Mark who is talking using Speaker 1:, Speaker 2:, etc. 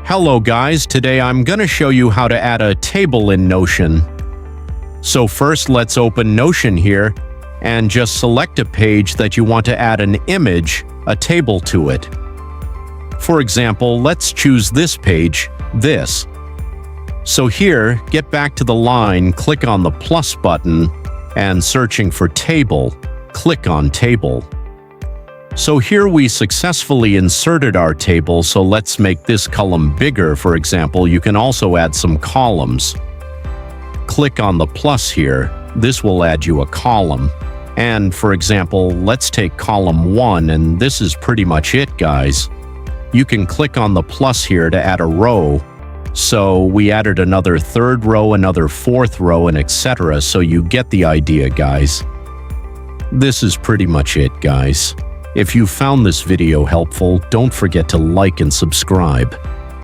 Speaker 1: Hello guys, today I'm going to show you how to add a table in Notion. So first let's open Notion here and just select a page that you want to add an image, a table to it. For example, let's choose this page, this. So here, get back to the line, click on the plus button, and searching for table, click on table. So here we successfully inserted our table, so let's make this column bigger. For example, you can also add some columns. Click on the plus here. This will add you a column. And for example, let's take column 1, and this is pretty much it, guys. You can click on the plus here to add a row. So we added another third row, another fourth row, and etc. So you get the idea, guys. This is pretty much it, guys. If you found this video helpful, don't forget to like and subscribe.